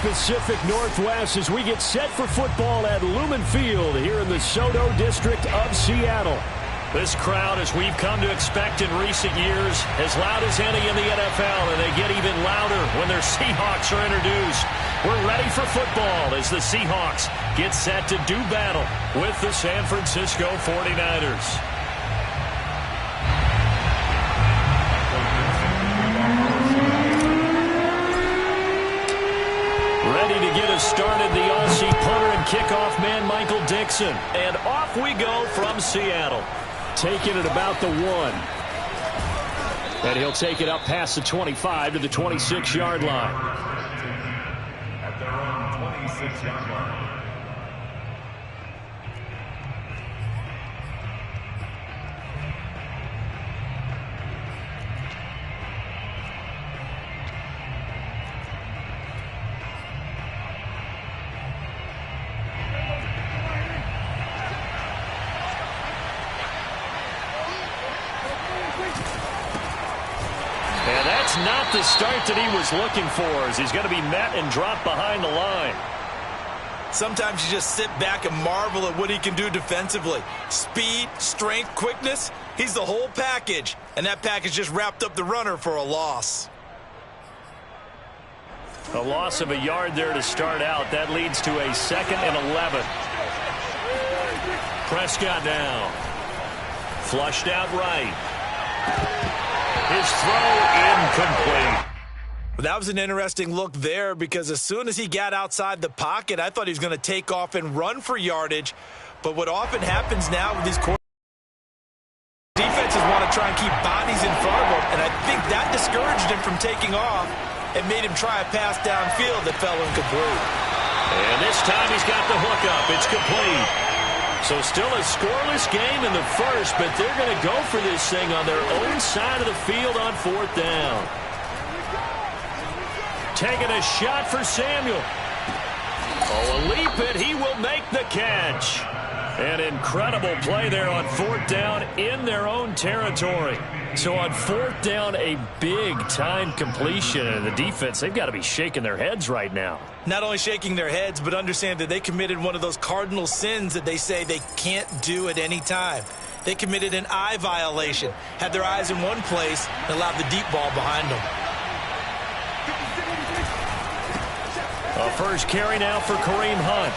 Pacific Northwest as we get set for football at Lumen Field here in the Soto district of Seattle. This crowd, as we've come to expect in recent years, as loud as any in the NFL, and they get even louder when their Seahawks are introduced. We're ready for football as the Seahawks get set to do battle with the San Francisco 49ers. Ready to get us started, the Aussie punter and kickoff man, Michael Dixon. And off we go from Seattle. Taking it about the 1. And he'll take it up past the 25 to the 26-yard line. At their own 26-yard line. Not the start that he was looking for, as he's going to be met and dropped behind the line. Sometimes you just sit back and marvel at what he can do defensively. Speed, strength, quickness, he's the whole package. And that package just wrapped up the runner for a loss. A loss of a yard there to start out. That leads to a 2nd and 11. Prescott now. Flushed out right. His throw incomplete. That was an interesting look there, because as soon as he got outside the pocket, I thought he was going to take off and run for yardage. But what often happens now with these defenses want to try and keep bodies in front of them, and I think that discouraged him from taking off and made him try a pass downfield that fell incomplete. And this time he's got the hook up. It's complete. So still a scoreless game in the first, but they're going to go for this thing on their own side of the field on 4th down. Taking a shot for Samuel. Oh, a leap, and he will make the catch. An incredible play there on 4th down in their own territory. So on 4th down, a big-time completion. And the defense, they've got to be shaking their heads right now. Not only shaking their heads, but understand that they committed one of those cardinal sins that they say they can't do at any time. They committed an eye violation, had their eyes in one place, and allowed the deep ball behind them. A first carry now for Kareem Hunt.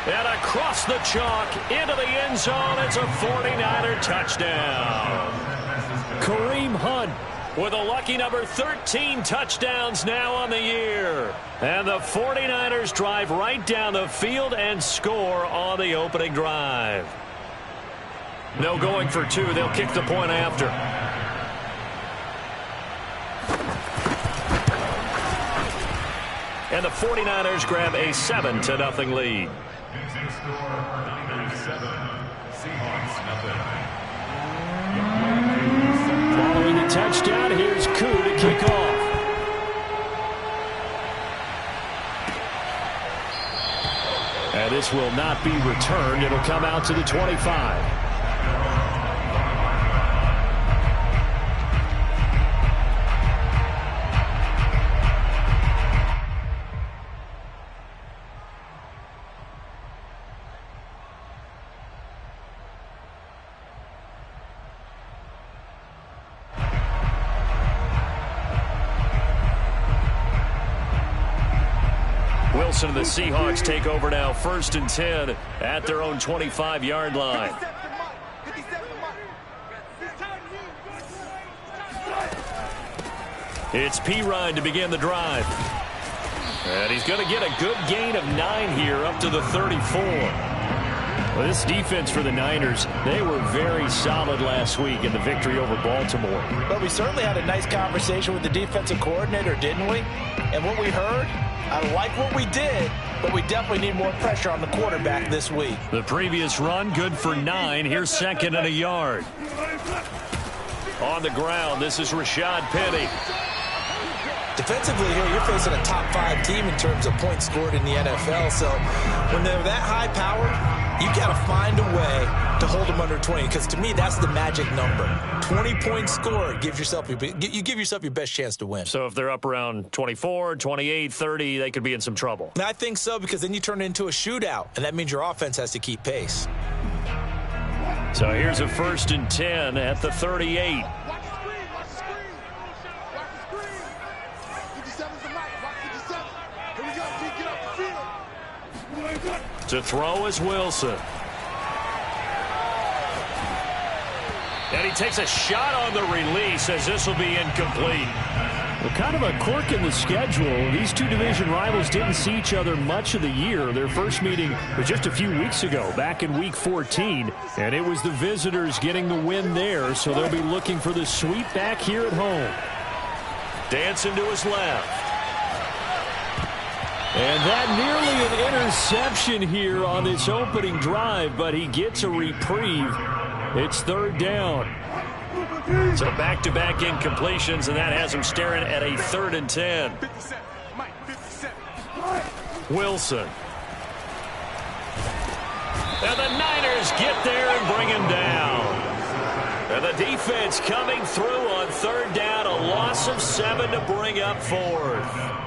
And across the chalk, into the end zone, it's a 49er touchdown. Kareem Hunt with a lucky number 13 touchdowns now on the year. And the 49ers drive right down the field and score on the opening drive. No going for 2. They'll kick the point after. And the 49ers grab a 7-0 lead. Following the touchdown, here's Koo to kick off. And this will not be returned. It'll come out to the 25. Wilson and the Seahawks take over now, 1st and 10 at their own 25-yard line. It's Pirine to begin the drive. And he's going to get a good gain of 9 here up to the 34. Well, this defense for the Niners, they were very solid last week in the victory over Baltimore. But we certainly had a nice conversation with the defensive coordinator, didn't we? And what we heard, I like what we did, but we definitely need more pressure on the quarterback this week. The previous run, good for 9. Here's 2nd and a yard. On the ground, this is Rashad Penny. Defensively here, you're facing a top 5 team in terms of points scored in the NFL. So when they're that high-powered, you got to find a way to hold them under 20, because to me, that's the magic number. 20-point score, you give yourself your best chance to win. So if they're up around 24, 28, 30, they could be in some trouble. I think so, because then you turn it into a shootout, and that means your offense has to keep pace. So here's a 1st and 10 at the 38. To throw is Wilson. And he takes a shot on the release as this will be incomplete. Well, kind of a quirk in the schedule. These two division rivals didn't see each other much of the year. Their first meeting was just a few weeks ago, back in Week 14. And it was the visitors getting the win there, so they'll be looking for the sweep back here at home. Dancing to his left. And that nearly an interception here on this opening drive, but he gets a reprieve. It's 3rd down. So back-to-back incompletions, and that has him staring at a 3rd and 10. Wilson. And the Niners get there and bring him down. And the defense coming through on 3rd down, a loss of 7 to bring up 4th.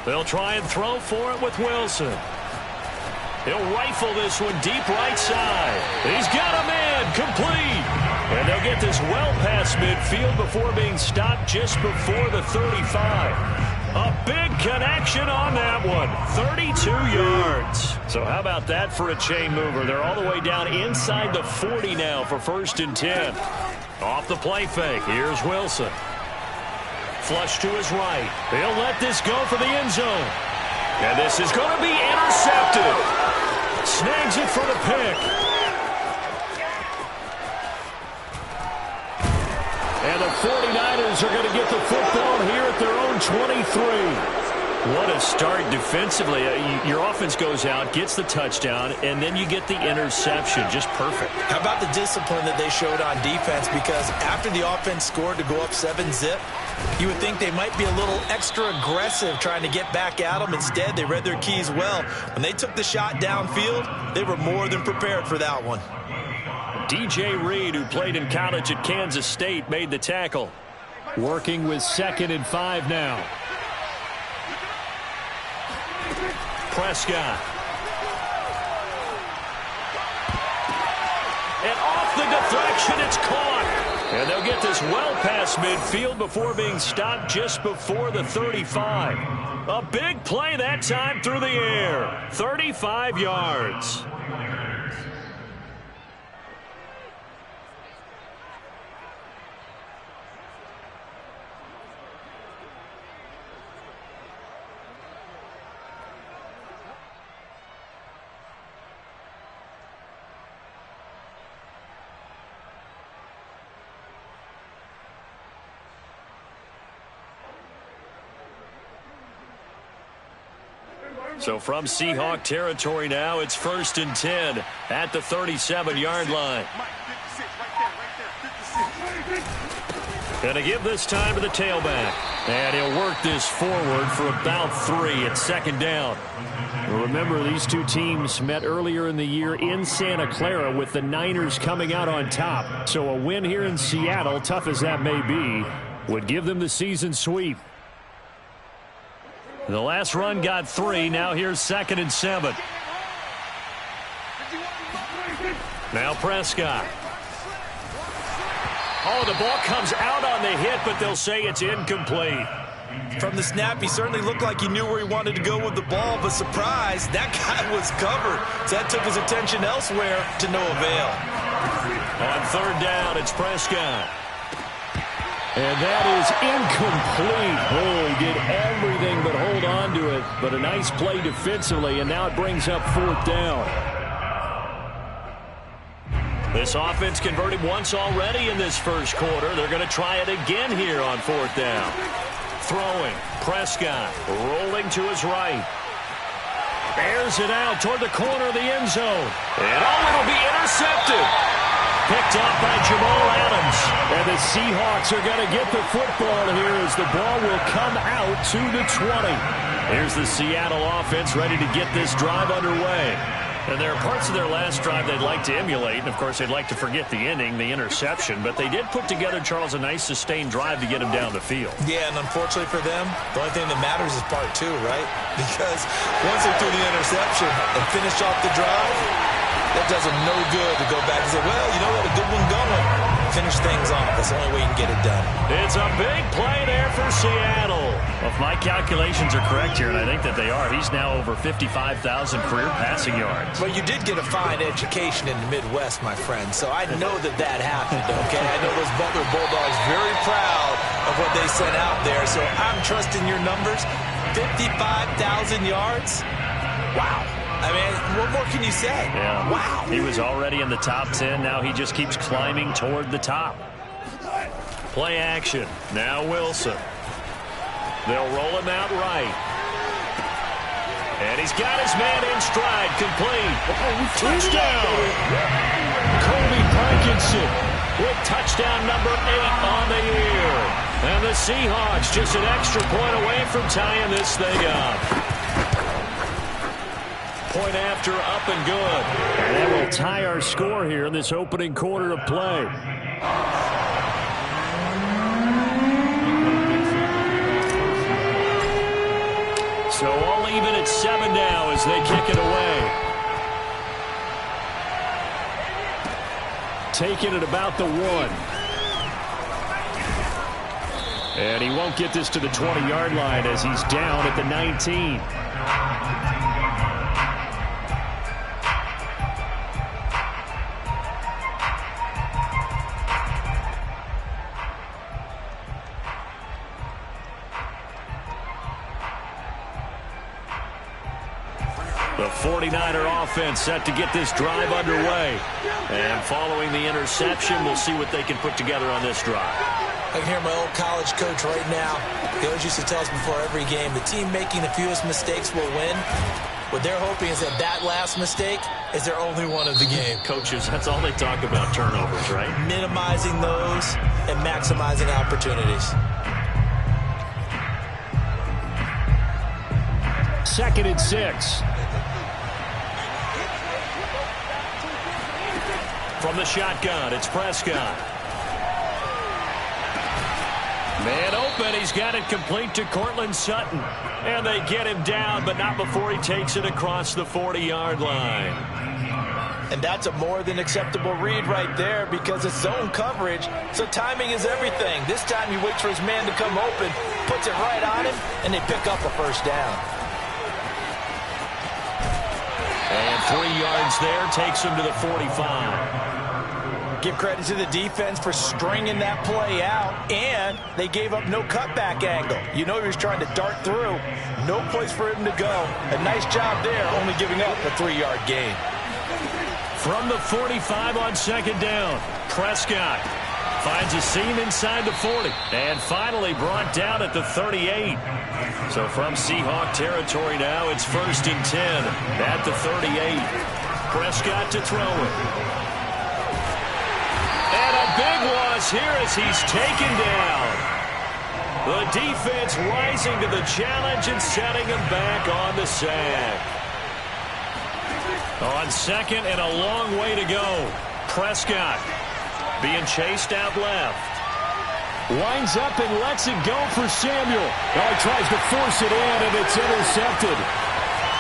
They'll try and throw for it with Wilson. He'll rifle this one deep right side. He's got a man complete. And they'll get this well past midfield before being stopped just before the 35. A big connection on that one. 32 yards. So how about that for a chain mover? They're all the way down inside the 40 now for 1st and 10. Off the play fake. Here's Wilson. Flush to his right. He'll let this go for the end zone. And this is going to be intercepted. Snags it for the pick. And the 49ers are going to get the football here at their own 23. What a start defensively. Your offense goes out, gets the touchdown, and then you get the interception. Just perfect. How about the discipline that they showed on defense? Because after the offense scored to go up 7-zip, you would think they might be a little extra aggressive trying to get back at them. Instead, they read their keys well. When they took the shot downfield, they were more than prepared for that one. DJ Reed, who played in college at Kansas State, made the tackle. Working with 2nd and 5 now. Prescott. And off the deflection, it's caught. And they'll get this well past midfield before being stopped just before the 35. A big play that time through the air. 35 yards. So from Seahawk territory now, it's 1st and 10 at the 37-yard line. Gonna give this time to the tailback. And he'll work this forward for about 3 at 2nd down. Remember, these two teams met earlier in the year in Santa Clara with the Niners coming out on top. So a win here in Seattle, tough as that may be, would give them the season sweep. The last run got 3. Now here's 2nd and 7. Now Prescott. Oh, the ball comes out on the hit, but they'll say it's incomplete. From the snap, he certainly looked like he knew where he wanted to go with the ball, but surprise, that guy was covered. So that took his attention elsewhere to no avail. On 3rd down, it's Prescott. And that is incomplete. Oh, he did everything but hold on to it. But a nice play defensively, and now it brings up 4th down. This offense converted once already in this first quarter. They're going to try it again here on 4th down. Throwing. Prescott rolling to his right. Airs it out toward the corner of the end zone. And it'll be intercepted. Picked up by Jamal Adams. And the Seahawks are going to get the football here as the ball will come out to the 20. Here's the Seattle offense ready to get this drive underway. And there are parts of their last drive they'd like to emulate. And, of course, they'd like to forget the inning, the interception. But they did put together, Charles, a nice sustained drive to get him down the field. Yeah, and unfortunately for them, the only thing that matters is part two, right? Because once they threw the interception and finished off the drive, that does them no good to go back and say, well, you know what, a good one going. Finish things off. That's the only way you can get it done. It's a big play there for Seattle. Well, if my calculations are correct here, and I think that they are, he's now over 55,000 career passing yards. But you did get a fine education in the Midwest, my friend, so I know that happened, okay? I know those Butler Bulldogs very proud of what they sent out there, so I'm trusting your numbers. 55,000 yards? Wow. I mean, what more can you say? Yeah. Wow. He was already in the top 10. Now he just keeps climbing toward the top. Play action. Now Wilson. They'll roll him out right. And he's got his man in stride. Complete. Touchdown. Kobe Parkinson with touchdown number 8 on the year. And the Seahawks just an extra point away from tying this thing up. Point after, up and good. And that will tie our score here in this opening quarter of play. So all even at 7 now as they kick it away. Taking it about the 1. And he won't get this to the 20-yard line as he's down at the 19. The 49er offense set to get this drive underway. And following the interception, we'll see what they can put together on this drive. I can hear my old college coach right now. He always used to tell us before every game, the team making the fewest mistakes will win. What they're hoping is that last mistake is their only one of the game. Coaches, that's all they talk about, turnovers, right? Minimizing those and maximizing opportunities. 2nd and 6. From the shotgun, it's Prescott. Man open, he's got it complete to Cortland Sutton. And they get him down, but not before he takes it across the 40-yard line. And that's a more than acceptable read right there because it's zone coverage, so timing is everything. This time he waits for his man to come open, puts it right on him, and they pick up a first down. And 3 yards there takes him to the 45. Give credit to the defense for stringing that play out, and they gave up no cutback angle. You know he was trying to dart through. No place for him to go. A nice job there, only giving up a 3-yard gain. From the 45 on 2nd down, Prescott finds a seam inside the 40, and finally brought down at the 38. So from Seahawk territory now, it's 1st and 10 at the 38. Prescott to throw it. And a big loss here as he's taken down. The defense rising to the challenge and setting him back on the sack. On 2nd and a long way to go. Prescott being chased out left. Winds up and lets it go for Samuel. Oh, he tries to force it in, and it's intercepted.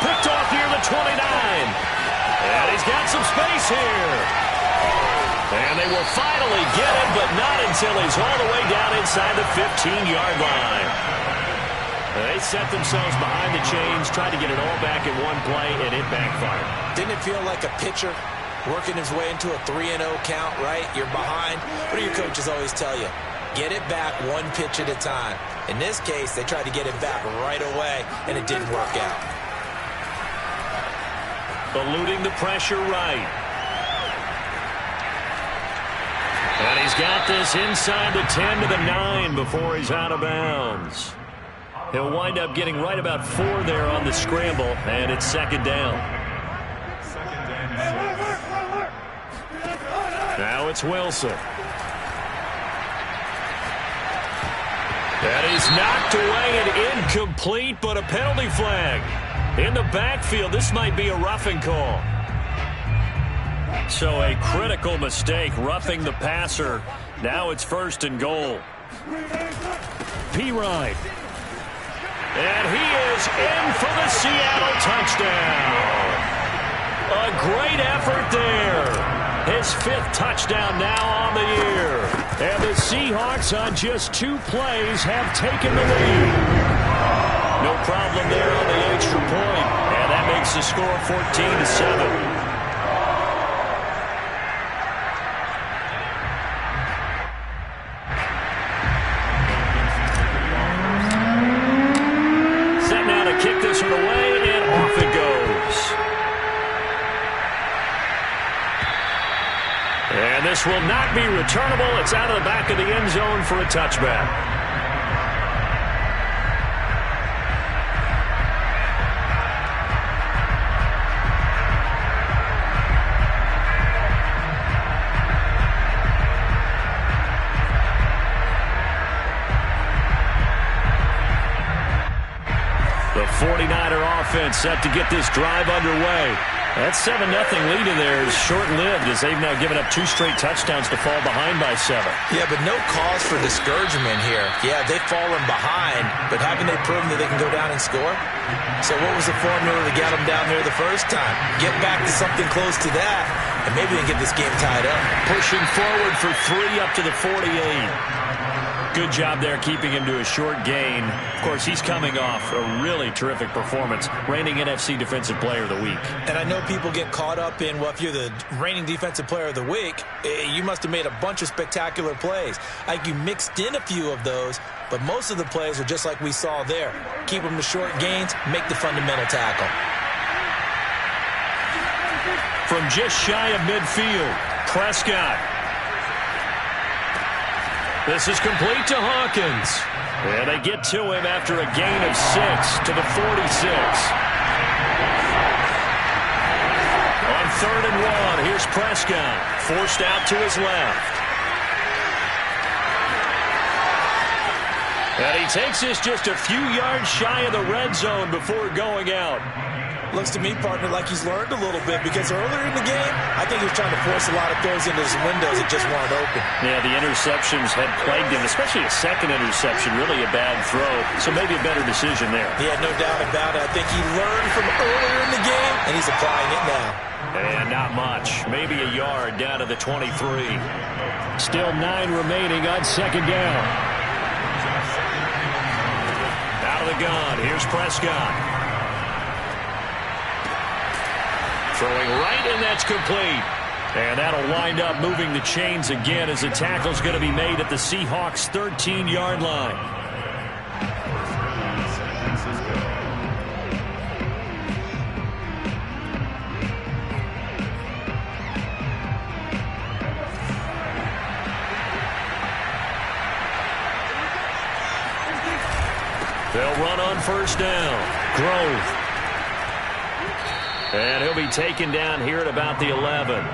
Picked off near the 29. And he's got some space here. And they will finally get him, but not until he's all the way down inside the 15-yard line. They set themselves behind the chains, tried to get it all back in one play, and it backfired. Didn't it feel like a pitcher working his way into a 3-0 count, right? You're behind. What do your coaches always tell you? Get it back one pitch at a time. In this case, they tried to get it back right away, and it didn't work out. Eluding the pressure right. And he's got this inside the 10 to the 9 before he's out of bounds. He'll wind up getting right about 4 there on the scramble, and it's second down. Now it's Wilson. That is knocked away and incomplete, but a penalty flag. In the backfield, this might be a roughing call. So a critical mistake, roughing the passer. Now it's 1st and goal. P-Ride. And he is in for the Seattle touchdown. A great effort there. His 5th touchdown now on the year. And the Seahawks on just 2 plays have taken the lead. No problem there on the extra point. And that makes the score 14-7. Kick this one away, and off it goes. And this will not be returnable. It's out of the back of the end zone for a touchback. The 49er offense set to get this drive underway. That 7-0 lead in there is short-lived as they've now given up 2 straight touchdowns to fall behind by 7. Yeah, but no cause for discouragement here. Yeah, they've fallen behind, but haven't they proven that they can go down and score? So what was the formula to get them down there the first time? Get back to something close to that, and maybe they can get this game tied up. Pushing forward for 3 up to the 48. Good job there keeping him to a short gain. Of course, he's coming off a really terrific performance, reigning NFC Defensive Player of the Week. And I know people get caught up in, well, if you're the reigning Defensive Player of the Week, you must have made a bunch of spectacular plays. Like you mixed in a few of those, but most of the plays are just like we saw there. Keep them to short gains, make the fundamental tackle. From just shy of midfield, Prescott. This is complete to Hawkins. And they get to him after a gain of 6 to the 46. On 3rd and 1, here's Prescott. Forced out to his left. And he takes this just a few yards shy of the red zone before going out. Looks to me, partner, like he's learned a little bit because earlier in the game, I think he was trying to force a lot of throws into some windows that just weren't open. Yeah, the interceptions had plagued him, especially a second interception, really a bad throw. So maybe a better decision there. Yeah, no doubt about it. I think he learned from earlier in the game, and he's applying it now. And not much. Maybe a yard down to the 23. Still 9 remaining on 2nd down. Out of the gun, here's Prescott. Throwing right, and that's complete. And that'll wind up moving the chains again as the tackle's going to be made at the Seahawks' 13-yard line. They'll run on 1st down. Grove. And he'll be taken down here at about the 11.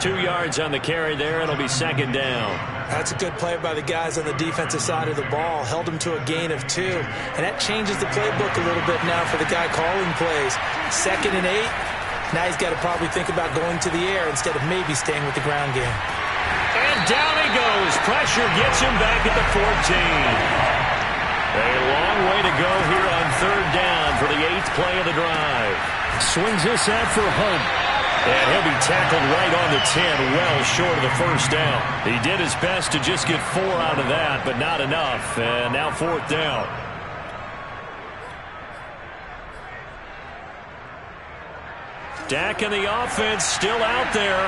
2 yards on the carry there, and it'll be 2nd down. That's a good play by the guys on the defensive side of the ball. Held him to a gain of 2. And that changes the playbook a little bit now for the guy calling plays. 2nd and 8. Now he's got to probably think about going to the air instead of maybe staying with the ground game. And down he goes. Pressure gets him back at the 14. A long way to go here on 3rd down for the 8th play of the drive. Swings this out for Hunt. And he'll be tackled right on the 10, well short of the 1st down. He did his best to just get 4 out of that, but not enough. And now 4th down. Dak and the offense still out there.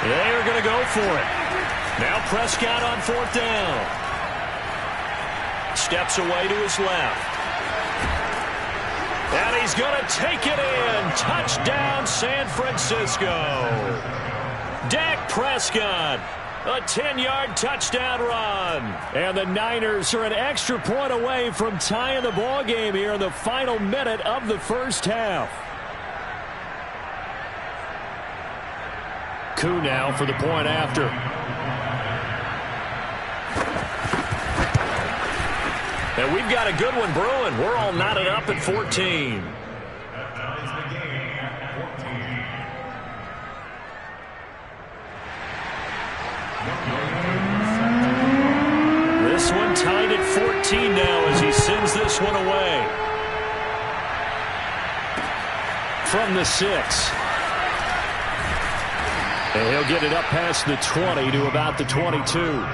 They are going to go for it. Now Prescott on 4th down. Steps away to his left. And he's going to take it in. Touchdown, San Francisco. Dak Prescott A 10-yard touchdown run. And the Niners are an extra point away from tying the ball game here in the final minute of the first half. Koo now for the point after. And we've got a good one brewing. We're all knotted up at 14. This one tied at 14 now as he sends this one away. From the 6. And he'll get it up past the 20 to about the 22.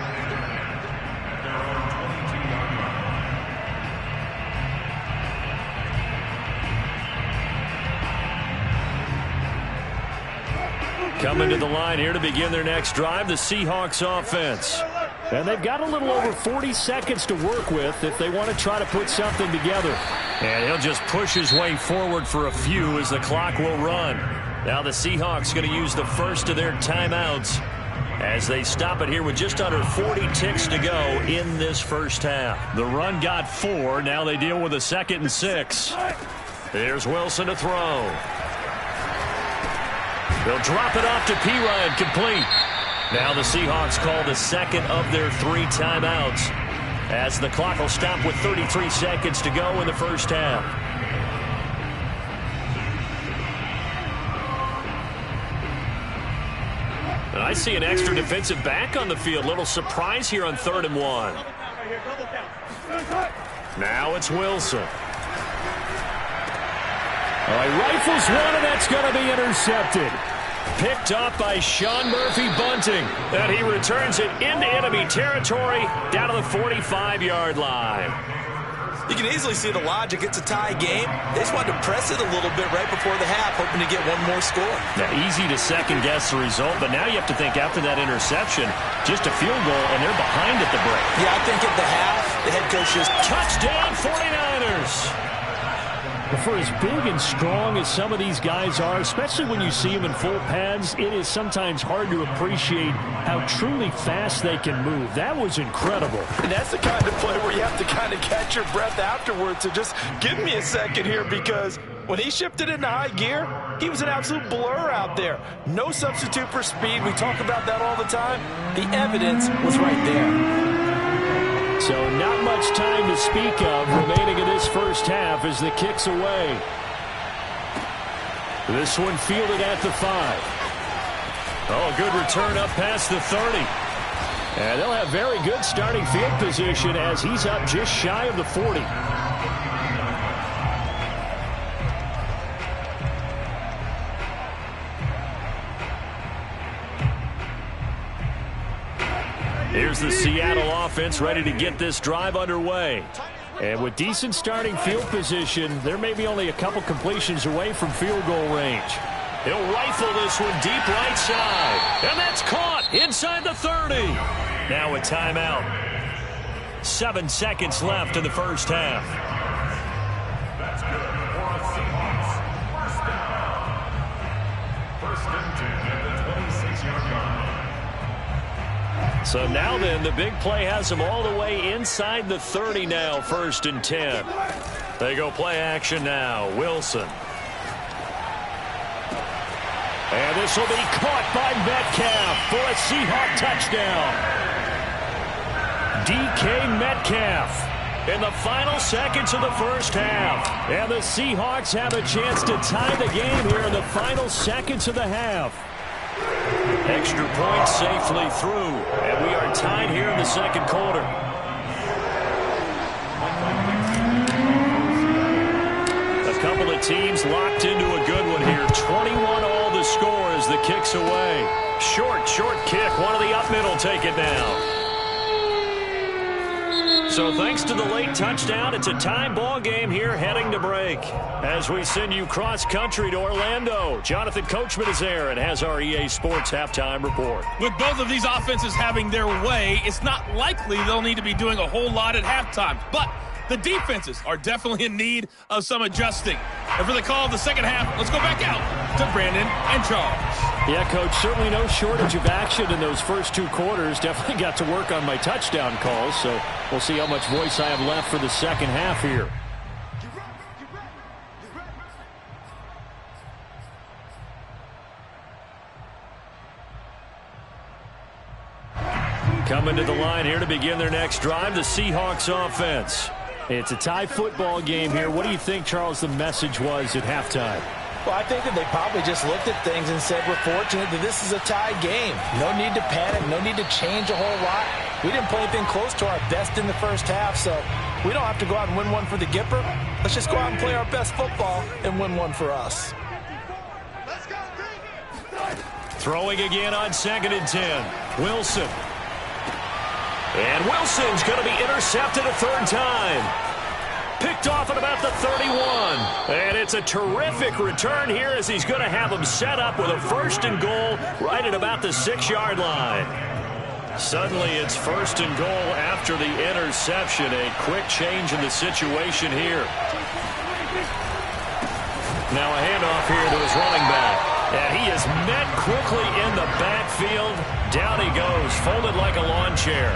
Coming to the line here to begin their next drive, the Seahawks offense. And they've got a little over 40 seconds to work with if they want to try to put something together. And he'll just push his way forward for a few as the clock will run. Now the Seahawks going to use the first of their timeouts as they stop it here with just under 40 ticks to go in this first half. The run got 4. Now they deal with a 2nd and 6. Here's Wilson to throw. They'll drop it off to P-Ryan, complete. Now the Seahawks call the second of their 3 timeouts as the clock will stop with 33 seconds to go in the first half. And I see an extra defensive back on the field. Little surprise here on 3rd and 1. Now it's Wilson. He rifles one, and that's going to be intercepted. Picked up by Sean Murphy Bunting. And he returns it into enemy territory down to the 45-yard line. You can easily see the logic. It's a tie game. They just wanted to press it a little bit right before the half, hoping to get one more score. Now, easy to second-guess the result, but now you have to think after that interception, just a field goal, and they're behind at the break. Yeah, I think at the half, the head coach just... Touchdown, 49ers! For as big and strong as some of these guys are, especially when you see them in full pads, it is sometimes hard to appreciate how truly fast they can move. That was incredible. And that's the kind of play where you have to kind of catch your breath afterwards. So just give me a second here, because when he shifted into high gear, he was an absolute blur out there. No substitute for speed. We talk about that all the time. The evidence was right there. So not much time to speak of remaining in this first half as the kick's away. This one fielded at the 5. Oh, good return up past the 30. And they'll have very good starting field position as he's up just shy of the 40. Here's the Seattle offense ready to get this drive underway. And with decent starting field position, they're maybe only a couple completions away from field goal range. He'll rifle this one deep right side. And that's caught inside the 30. Now a timeout. 7 seconds left in the first half. That's good for the Seahawks. First down. First and 10 at the 26-yard line. So now then, the big play has them all the way inside the 30 now, 1st and 10. They go play action now. Wilson. And this will be caught by Metcalf for a Seahawk touchdown. DK Metcalf in the final seconds of the first half. And the Seahawks have a chance to tie the game here in the final seconds of the half. Extra point safely through, and we are tied here in the second quarter. A couple of teams locked into a good one here. 21 all the score as the kick's away. Short kick. One of the up middle take it down. So thanks to the late touchdown, it's a tie ball game here heading to break. As we send you cross-country to Orlando, Jonathan Coachman is there and has our EA Sports halftime report. With both of these offenses having their way, it's not likely they'll need to be doing a whole lot at halftime. But the defenses are definitely in need of some adjusting. And for the call of the second half, let's go back out to Brandon and Charles. Yeah, Coach, certainly no shortage of action in those first 2 quarters. Definitely got to work on my touchdown calls, so we'll see how much voice I have left for the second half here. Coming to the line here to begin their next drive, the Seahawks offense. It's a tie football game here. What do you think, Charles, the message was at halftime? Well, I think that they probably just looked at things and said, we're fortunate that this is a tie game. No need to panic, no need to change a whole lot. We didn't play anything close to our best in the first half, so we don't have to go out and win one for the Gipper. Let's just go out and play our best football and win one for us. Throwing again on 2nd and 10. Wilson. And Wilson's going to be intercepted a 3rd time. Picked off at about the 31. And it's a terrific return here as he's going to have him set up with a 1st and goal right at about the 6-yard line. Suddenly it's 1st and goal after the interception. A quick change in the situation here. Now a handoff here to his running back. And he is met quickly in the backfield. Down he goes, folded like a lawn chair.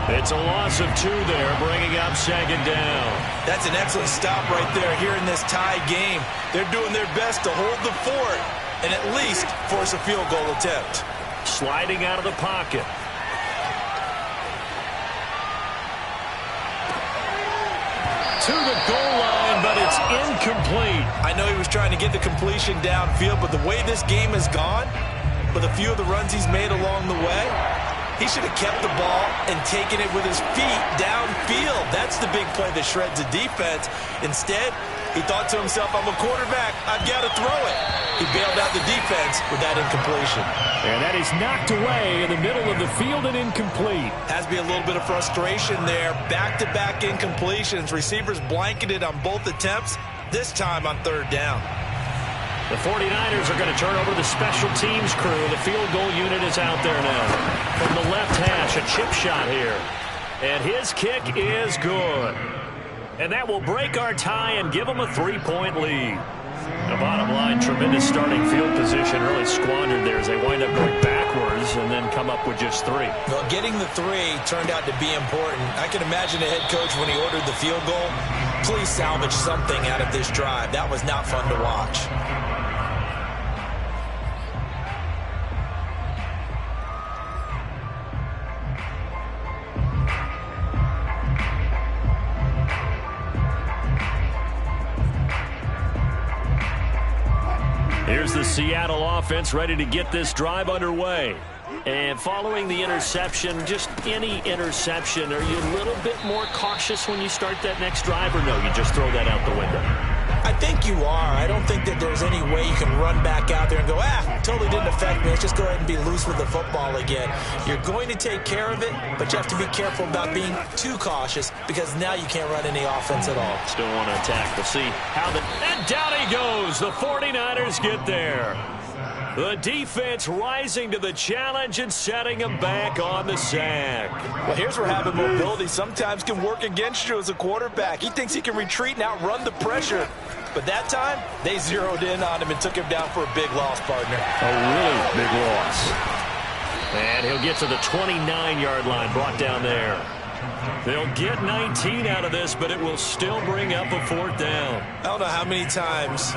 It's a loss of 2 there, bringing up 2nd down. That's an excellent stop right there here in this tie game. They're doing their best to hold the fort and at least force a field goal attempt. Sliding out of the pocket. To the goal line, but it's incomplete. I know he was trying to get the completion downfield, but the way this game has gone, with a few of the runs he's made along the way, he should have kept the ball and taken it with his feet downfield. That's the big play that shreds the defense. Instead, he thought to himself, I'm a quarterback, I've got to throw it. He bailed out the defense with that incompletion. And that is knocked away in the middle of the field and incomplete. Has to be a little bit of frustration there. Back-to-back incompletions. Receivers blanketed on both attempts, this time on 3rd down. The 49ers are going to turn over the special teams crew. The field goal unit is out there now. From the left hash, a chip shot here. And his kick is good. And that will break our tie and give them a 3-point lead. The bottom line, tremendous starting field position, really squandered there as they wind up going backwards and then come up with just 3. Well, getting the 3 turned out to be important. I can imagine the head coach when he ordered the field goal, please salvage something out of this drive. That was not fun to watch. Here's the Seattle offense ready to get this drive underway. And following the interception, just any interception, are you a little bit more cautious when you start that next drive, or no, you just throw that out the window? I think you are. I don't think that there's any way you can run back out there and go, totally didn't affect me. Let's just go ahead and be loose with the football again. You're going to take care of it, but you have to be careful about being too cautious because now you can't run any offense at all. Still want to attack. We'll see how and down he goes. The 49ers get there. The defense rising to the challenge and setting him back on the sack. Well, here's where having mobility sometimes can work against you as a quarterback. He thinks he can retreat and outrun the pressure. But that time, they zeroed in on him and took him down for a big loss, partner. A really big loss. And he'll get to the 29-yard line, brought down there. They'll get 19 out of this, but it will still bring up a 4th down. I don't know how many times,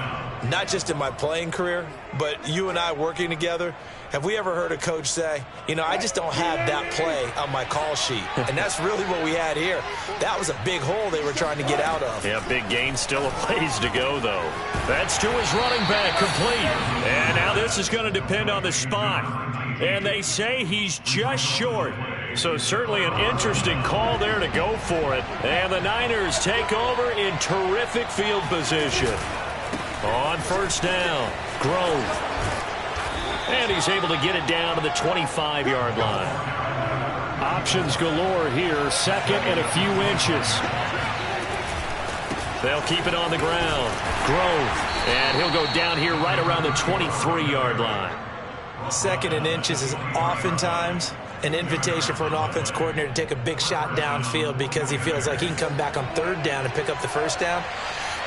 not just in my playing career, but you and I working together, have we ever heard a coach say, I just don't have that play on my call sheet. And that's really what we had here. That was a big hole they were trying to get out of. Yeah, big gain, still a ways to go, though. That's to his running back, complete. And now this is going to depend on the spot. And they say he's just short. So certainly an interesting call there to go for it. And the Niners take over in terrific field position. On 1st down, Grove. And he's able to get it down to the 25-yard line. Options galore here, 2nd and a few inches. They'll keep it on the ground. Grove. And he'll go down here right around the 23-yard line. 2nd and inches is oftentimes an invitation for an offense coordinator to take a big shot downfield because he feels like he can come back on 3rd down and pick up the 1st down.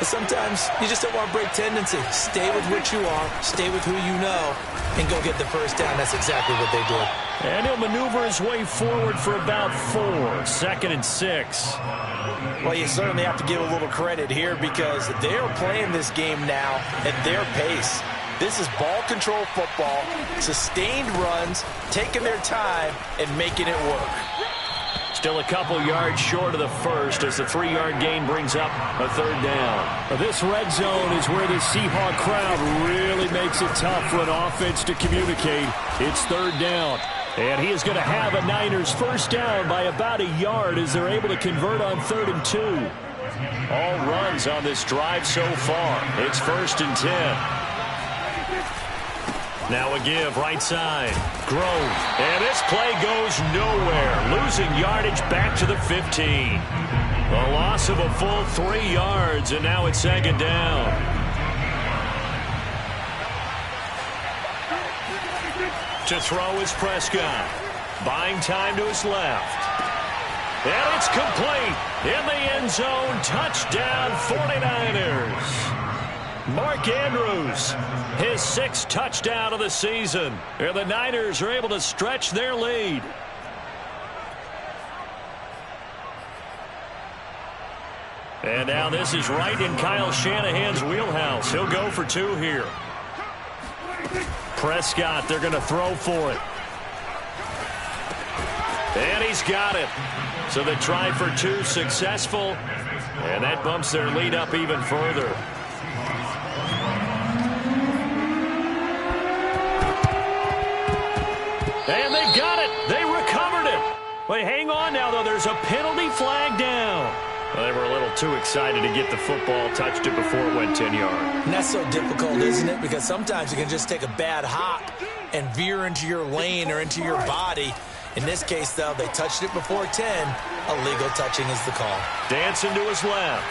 But sometimes you just don't want to break tendency. Stay with what you are, stay with who you know, and go get the first down. That's exactly what they did. And he'll maneuver his way forward for about 4. 2nd and 6. Well, you certainly have to give a little credit here because they're playing this game now at their pace. This is ball control football, sustained runs, taking their time, and making it work. Still a couple yards short of the first as the 3-yard gain brings up a 3rd down. This red zone is where the Seahawk crowd really makes it tough for an offense to communicate. It's 3rd down. And he is going to have a Niners first down by about a yard as they're able to convert on 3rd and 2. All runs on this drive so far. It's 1st and 10. Now a give right side. Grove. And this play goes nowhere. Losing yardage back to the 15. A loss of a full 3 yards, and now it's 2nd down. To throw is Prescott. Buying time to his left. And it's complete. In the end zone. Touchdown 49ers. Mark Andrews, his 6th touchdown of the season. And the Niners are able to stretch their lead. And now this is right in Kyle Shanahan's wheelhouse. He'll go for 2 here. Prescott, they're going to throw for it. And he's got it. So the try for 2 successful. And that bumps their lead up even further. And they got it. They recovered it. Wait, hang on now, though. There's a penalty flag down. Well, they were a little too excited to get the football, touched it before it went 10 yards. And that's so difficult, isn't it? Because sometimes you can just take a bad hop and veer into your lane or into your body. In this case, though, they touched it before 10. Illegal touching is the call. Dancing to his left.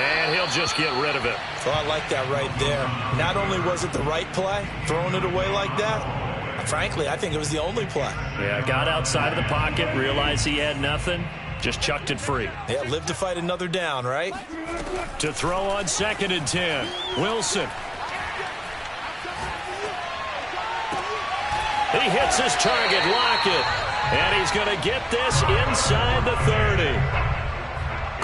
And he'll just get rid of it. So I like that right there. Not only was it the right play, throwing it away like that, frankly, I think it was the only play. Yeah, got outside of the pocket, realized he had nothing, just chucked it free. Yeah, live to fight another down, right? To throw on 2nd and 10, Wilson. He hits his target, Lockett. And he's going to get this inside the 30.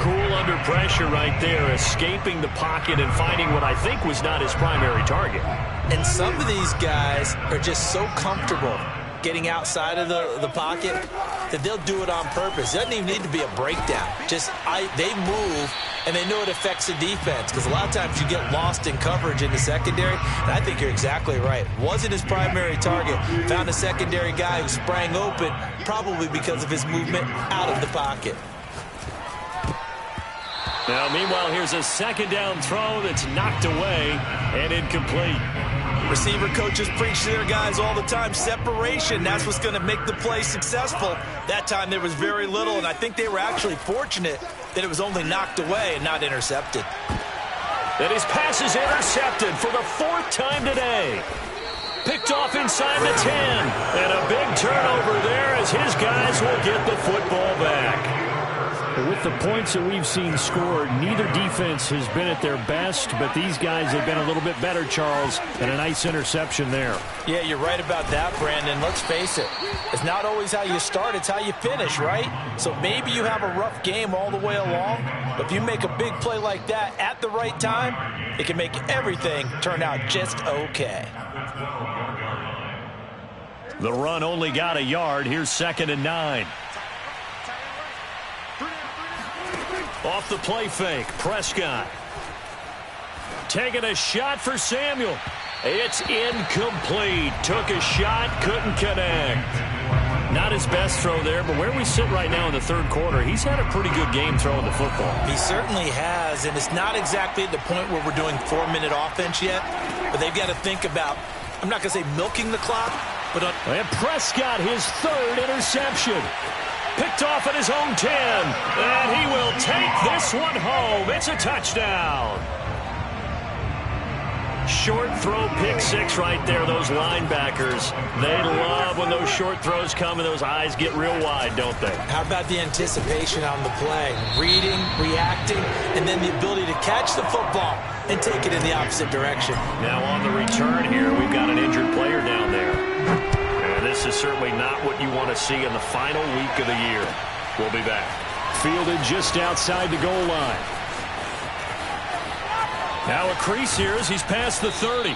Cool under pressure right there, escaping the pocket and finding what I think was not his primary target. And some of these guys are just so comfortable getting outside of the pocket that they'll do it on purpose. It doesn't even need to be a breakdown. They move, and they know it affects the defense because a lot of times you get lost in coverage in the secondary, and I think you're exactly right. Wasn't his primary target. Found a secondary guy who sprang open, probably because of his movement out of the pocket. Now, meanwhile, here's a 2nd down throw that's knocked away and incomplete. Receiver coaches preach to their guys all the time. Separation, that's what's going to make the play successful. That time there was very little, and I think they were actually fortunate that it was only knocked away and not intercepted. And his pass is intercepted for the 4th time today. Picked off inside the 10. And a big turnover there as his guys will get the football back. With the points that we've seen scored, neither defense has been at their best, but these guys have been a little bit better, Charles, and a nice interception there. Yeah, you're right about that, Brandon. Let's face it. It's not always how you start, it's how you finish, right? So maybe you have a rough game all the way along, but if you make a big play like that at the right time, it can make everything turn out just okay. The run only got a yard. Here's 2nd and 9. Off the play fake, Prescott. Taking a shot for Samuel. It's incomplete. Took a shot, couldn't connect. Not his best throw there, but where we sit right now in the 3rd quarter, he's had a pretty good game throwing the football. He certainly has, and it's not exactly at the point where we're doing 4-minute offense yet, but they've got to think about, I'm not going to say milking the clock, but... And Prescott, his 3rd interception. Picked off at his own 10, and he will take this one home. It's a touchdown. Short throw, pick six right there, those linebackers. They love when those short throws come and those eyes get real wide, don't they? How about the anticipation on the play? Reading, reacting, and then the ability to catch the football and take it in the opposite direction. Now on the return here, we've got an injured player down there. And this is certainly not what you want to see in the final week of the year. We'll be back. Fielded just outside the goal line. Now a crease here as he's past the 30.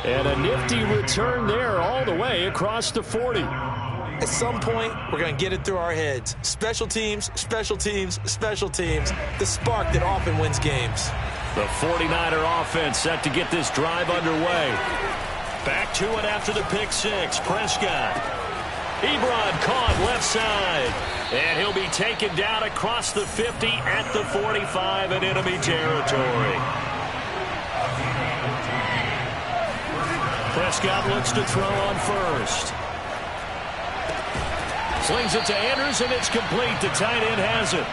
And a nifty return there all the way across the 40. At some point, we're going to get it through our heads. Special teams, special teams, special teams. The spark that often wins games. The 49er offense set to get this drive underway. Back to it after the pick six. Prescott. Ebron caught left side. And he'll be taken down across the 50 at the 45 in enemy territory. Prescott looks to throw on first. Slings it to Andrews, and it's complete. The tight end has it.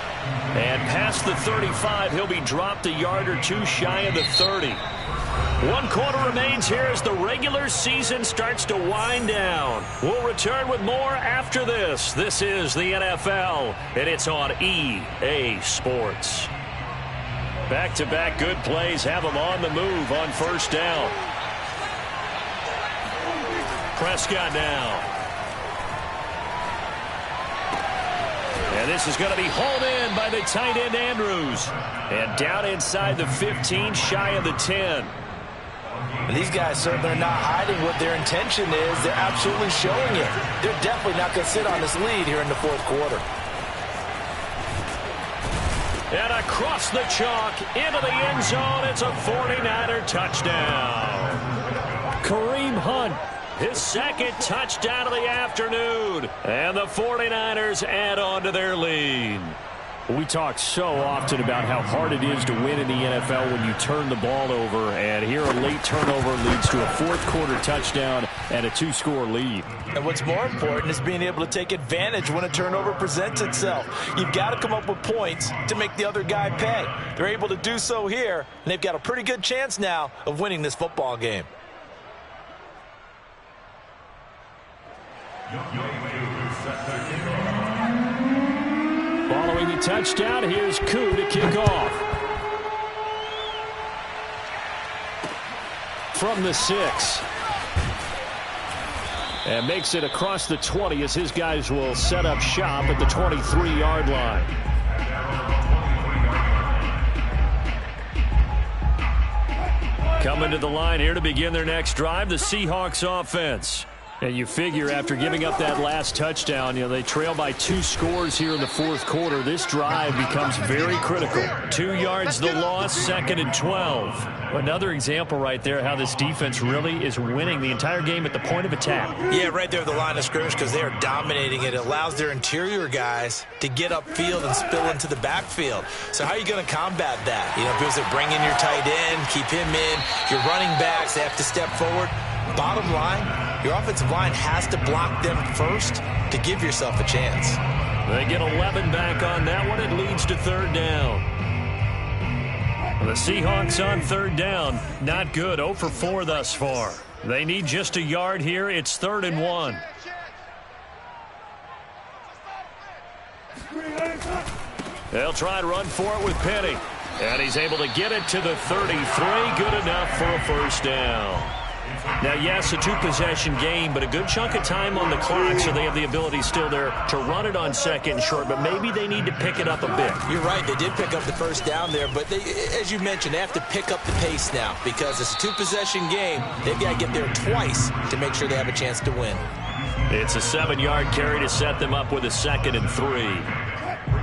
And past the 35, he'll be dropped a yard or two shy of the 30. 1 quarter remains here as the regular season starts to wind down. We'll return with more after this. This is the NFL, and it's on EA Sports. Back-to-back good plays have them on the move on first down. Prescott now. And this is going to be hauled in by the tight end Andrews. And down inside the 15, shy of the 10. And these guys certainly are not hiding what their intention is. They're absolutely showing it. They're definitely not going to sit on this lead here in the fourth quarter. And across the chalk into the end zone, it's a 49er touchdown. Kareem Hunt, his second touchdown of the afternoon. And the 49ers add on to their lead. We talk so often about how hard it is to win in the NFL when you turn the ball over. And here a late turnover leads to a fourth quarter touchdown and a 2-score lead. And what's more important is being able to take advantage when a turnover presents itself. You've got to come up with points to make the other guy pay. They're able to do so here, and they've got a pretty good chance now of winning this football game. Following the touchdown, here's Koo to kick off. From the 6. And makes it across the 20 as his guys will set up shop at the 23-yard line. Coming to the line here to begin their next drive, the Seahawks offense. And you figure after giving up that last touchdown, they trail by 2 scores here in the fourth quarter. This drive becomes very critical. 2 yards the loss, 2nd and 12. Another example right there how this defense really is winning the entire game at the point of attack. Yeah, right there at the line of scrimmage because they are dominating it. It allows their interior guys to get upfield and spill into the backfield. So how are you going to combat that? Because they bring in your tight end, keep him in. Your running backs, they have to step forward. Bottom line, your offensive line has to block them first to give yourself a chance. They get 11 back on that one. It leads to 3rd down. The Seahawks on 3rd down. Not good. 0 for 4 thus far. They need just a yard here. It's 3rd and 1. They'll try and run for it with Penny. And he's able to get it to the 33. Good enough for a first down. Now, yes, a 2-possession game, but a good chunk of time on the clock, so they have the ability still there to run it on 2nd and short, but maybe they need to pick it up a bit. You're right. They did pick up the first down there, but as you mentioned, they have to pick up the pace now because it's a 2-possession game. They've got to get there twice to make sure they have a chance to win. It's a 7-yard carry to set them up with a 2nd and 3.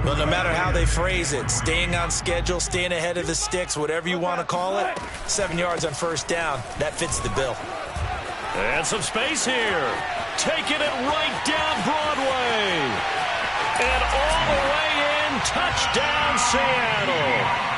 Well, no matter how they phrase it, staying on schedule, staying ahead of the sticks, whatever you want to call it, 7 yards on first down, that fits the bill. And some space here. Taking it right down Broadway. And all the way in, touchdown Seattle.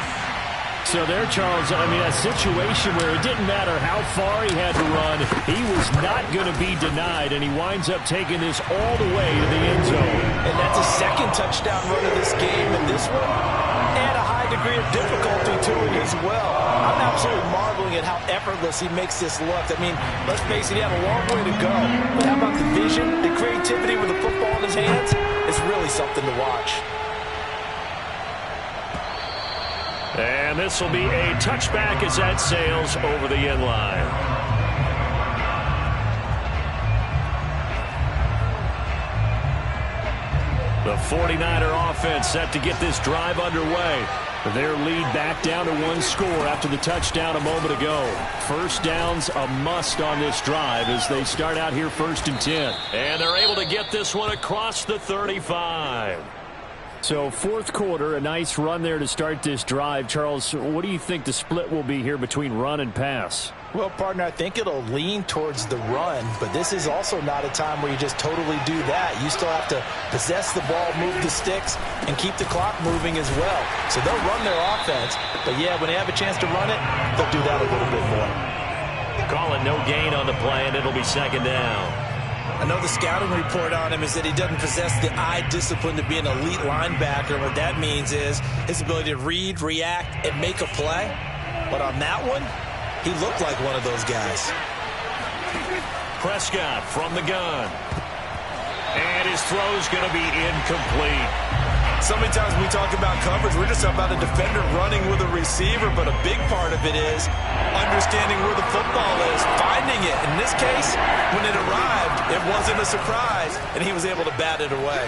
So there, Charles, a situation where it didn't matter how far he had to run, he was not going to be denied, and he winds up taking this all the way to the end zone. And that's a 2nd touchdown run of this game, and this one, add a high degree of difficulty to it as well. I'm absolutely marveling at how effortless he makes this look. I mean, let's face it, he had a long way to go. But how about the vision, the creativity with the football in his hands? It's really something to watch. And this will be a touchback as that sails over the end line. The 49er offense set to get this drive underway. Their lead back down to one score after the touchdown a moment ago. First down's a must on this drive as they start out here 1st and 10. And they're able to get this one across the 35. So 4th quarter, a nice run there to start this drive. Charles, what do you think the split will be here between run and pass? Well, partner, I think it'll lean towards the run, but this is also not a time where you just totally do that. You still have to possess the ball, move the sticks, and keep the clock moving as well. So they'll run their offense, but yeah, when they have a chance to run it, they'll do that a little bit more. Calling no gain on the play, and it'll be 2nd down. I know the scouting report on him is that he doesn't possess the eye discipline to be an elite linebacker. What that means is his ability to read, react, and make a play. But on that one, he looked like one of those guys. Prescott from the gun. And his throw's going to be incomplete. So many times when we talk about coverage, we're just about a defender running with a receiver, but a big part of it is understanding where the football is, finding it. In this case, when it arrived, it wasn't a surprise, and he was able to bat it away.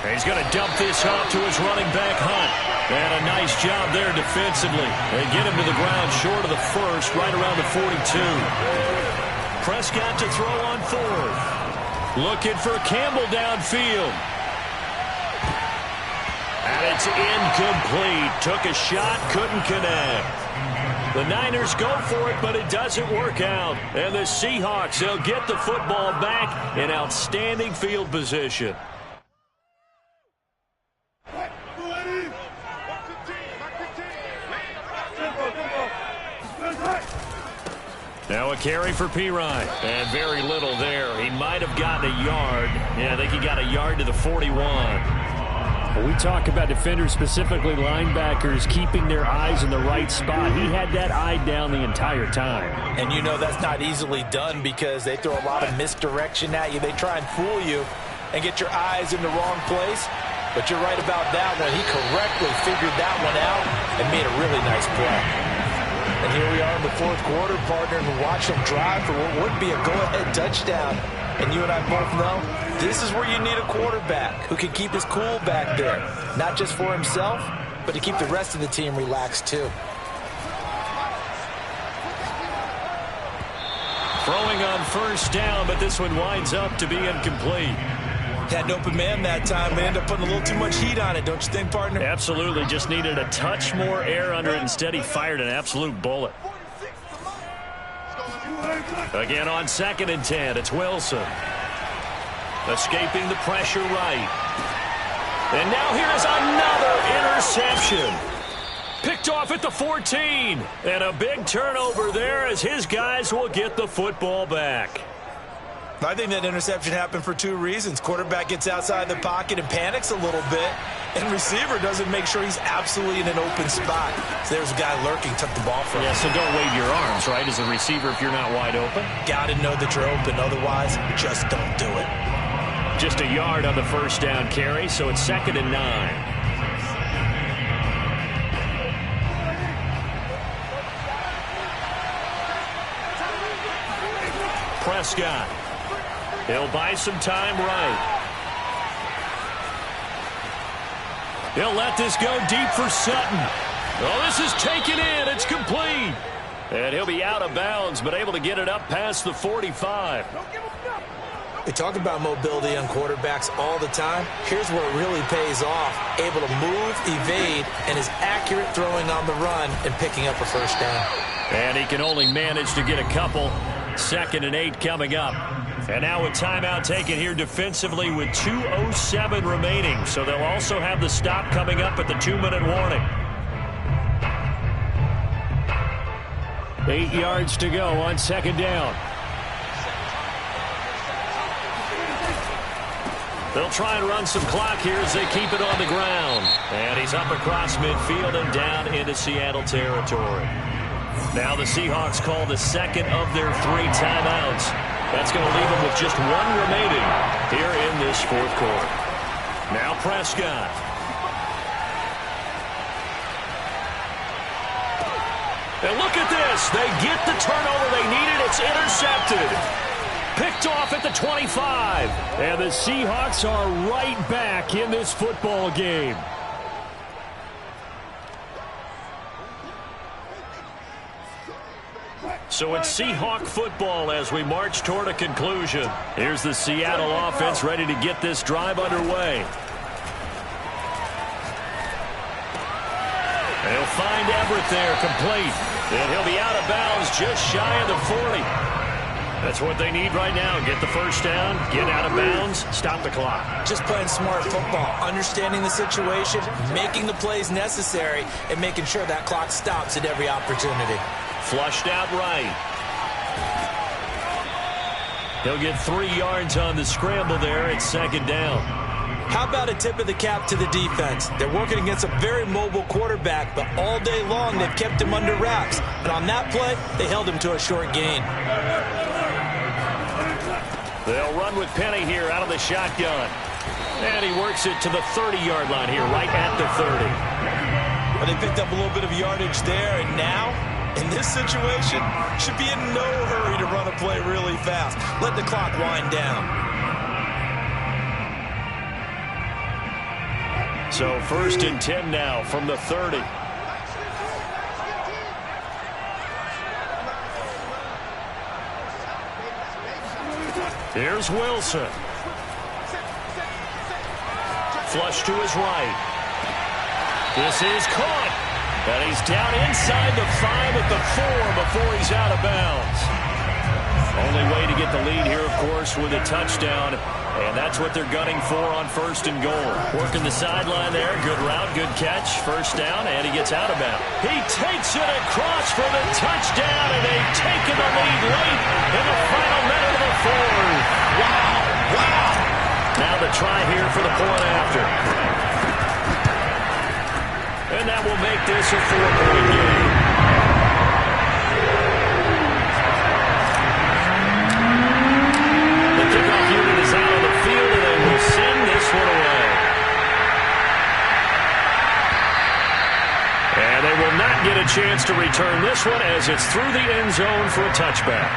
He's going to dump this off to his running back, Hunt. And a nice job there defensively. They get him to the ground short of the first, right around the 42. Prescott to throw on 4th. Looking for Campbell downfield. And it's incomplete. Took a shot, couldn't connect. The Niners go for it, but it doesn't work out. And the Seahawks, they'll get the football back in outstanding field position. Now a carry for Pirine. And very little there. He might have gotten a yard. Yeah, I think he got a yard to the 41. When we talk about defenders, specifically linebackers, keeping their eyes in the right spot. He had that eye down the entire time. And you know that's not easily done because they throw a lot of misdirection at you. They try and fool you and get your eyes in the wrong place. But you're right about that one. He correctly figured that one out and made a really nice play. And here we are in the 4th quarter, partner, and watch him drive for what would be a go-ahead touchdown. And you and I both know this is where you need a quarterback who can keep his cool back there. Not just for himself, but to keep the rest of the team relaxed too. Throwing on 1st down, but this one winds up to be incomplete. Had an open man that time, but ended up putting a little too much heat on it, don't you think, partner? Absolutely. Just needed a touch more air under it. Instead, he fired an absolute bullet. Again on 2nd and 10, it's Wilson. Escaping the pressure right. And now here's another interception. Picked off at the 14. And a big turnover there as his guys will get the football back. I think that interception happened for 2 reasons. Quarterback gets outside the pocket and panics a little bit, and receiver doesn't make sure he's absolutely in an open spot. So there's a guy lurking, took the ball from him. Yeah, so don't wave your arms, right, as a receiver if you're not wide open. Got to know that you're open. Otherwise, just don't do it. Just a yard on the 1st down carry, so it's 2nd and 9. Prescott. He'll buy some time right. He'll let this go deep for Sutton. Oh, this is taken in. It's complete. And he'll be out of bounds, but able to get it up past the 45. We talk about mobility on quarterbacks all the time. Here's where it really pays off. Able to move, evade, and is accurate throwing on the run and picking up a 1st down. And he can only manage to get a couple. 2nd and 8 coming up. And now a timeout taken here defensively with 2:07 remaining. So they'll also have the stop coming up at the 2-minute warning. 8 yards to go on 2nd down. They'll try and run some clock here as they keep it on the ground. And he's up across midfield and down into Seattle territory. Now the Seahawks call the second of their 3 timeouts. That's going to leave them with just 1 remaining here in this fourth quarter. Now Prescott. And look at this. They get the turnover they needed. It's intercepted. Picked off at the 25. And the Seahawks are right back in this football game. So it's Seahawk football as we march toward a conclusion. Here's the Seattle offense ready to get this drive underway. They'll find Everett there, complete. And he'll be out of bounds just shy of the 40. That's what they need right now. Get the first down, get out of bounds, stop the clock. Just playing smart football, understanding the situation, making the plays necessary, and making sure that clock stops at every opportunity. Flushed out right. He'll get 3 yards on the scramble there. It's second down. How about a tip of the cap to the defense? They're working against a very mobile quarterback, but all day long they've kept him under wraps. But on that play, they held him to a short gain. They'll run with Penny here out of the shotgun. And he works it to the 30-yard line here, right at the 30. But they picked up a little bit of yardage there, and now, in this situation, should be in no hurry to run a play really fast. Let the clock wind down. So 1st and 10 now from the 30. Here's Wilson. Flush to his right. This is caught. And he's down inside the 5 at the 4 before he's out of bounds. Only way to get the lead here, of course, with a touchdown. And that's what they're gunning for on 1st and goal. Working the sideline there. Good route, good catch. First down, and he gets out of bounds. He takes it across for the touchdown, and they've taken the lead late in the final minute of the 4th. Wow, wow. Now the try here for the point after. And that will make this a 4-point game. The kickoff unit is out on the field, and they will send this one away. And they will not get a chance to return this one as it's through the end zone for a touchback.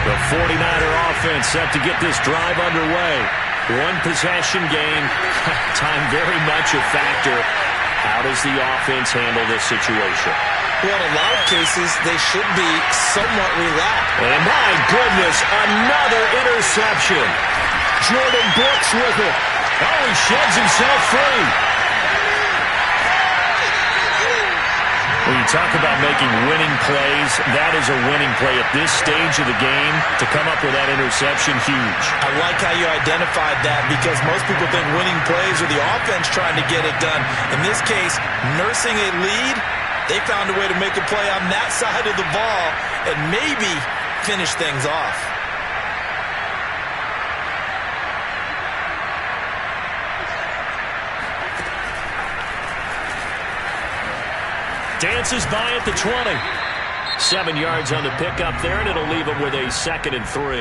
The 49er offense set to get this drive underway. 1 possession game. Time very much a factor. How does the offense handle this situation? Well, in a lot of cases, they should be somewhat relaxed. And my goodness, another interception. Jordan Brooks with it. Oh, he sheds himself free. When you talk about making winning plays, that is a winning play at this stage of the game. To come up with that interception, huge. I like how you identified that because most people think winning plays are the offense trying to get it done. In this case, nursing a lead, they found a way to make a play on that side of the ball and maybe finish things off. Dances by at the 20. 7 yards on the pickup there, and it'll leave him with a 2nd and 3.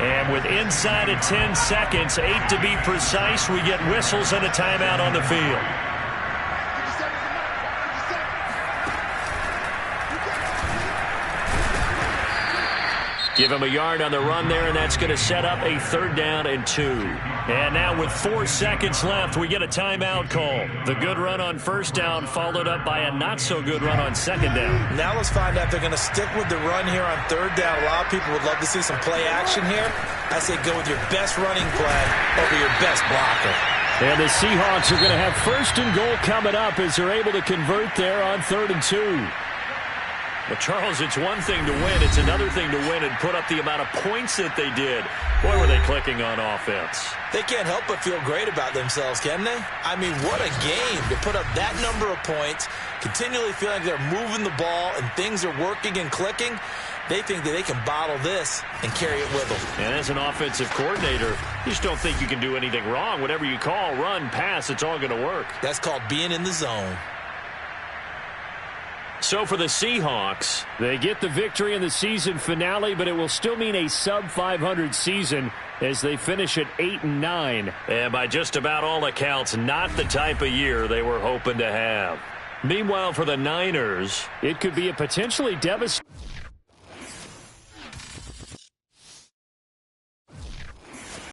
And with inside of 10 seconds, 8 to be precise, we get whistles and a timeout on the field. Give him a yard on the run there, and that's going to set up a 3rd down and 2. And now with 4 seconds left, we get a timeout call. The good run on 1st down followed up by a not-so-good run on 2nd down. Now let's find out if they're going to stick with the run here on 3rd down. A lot of people would love to see some play action here. I say go with your best running play over your best blocker. And the Seahawks are going to have 1st and goal coming up as they're able to convert there on 3rd and 2. Well, Charles, it's one thing to win. It's another thing to win and put up the amount of points that they did. Boy, were they clicking on offense. They can't help but feel great about themselves, can they? I mean, what a game to put up that number of points, continually feeling they're moving the ball and things are working and clicking. They think that they can bottle this and carry it with them. And as an offensive coordinator, you just don't think you can do anything wrong. Whatever you call, run, pass, it's all going to work. That's called being in the zone. So for the Seahawks, they get the victory in the season finale, but it will still mean a sub-500 season as they finish at 8-9. And by just about all accounts, not the type of year they were hoping to have. Meanwhile, for the Niners, it could be a potentially devastating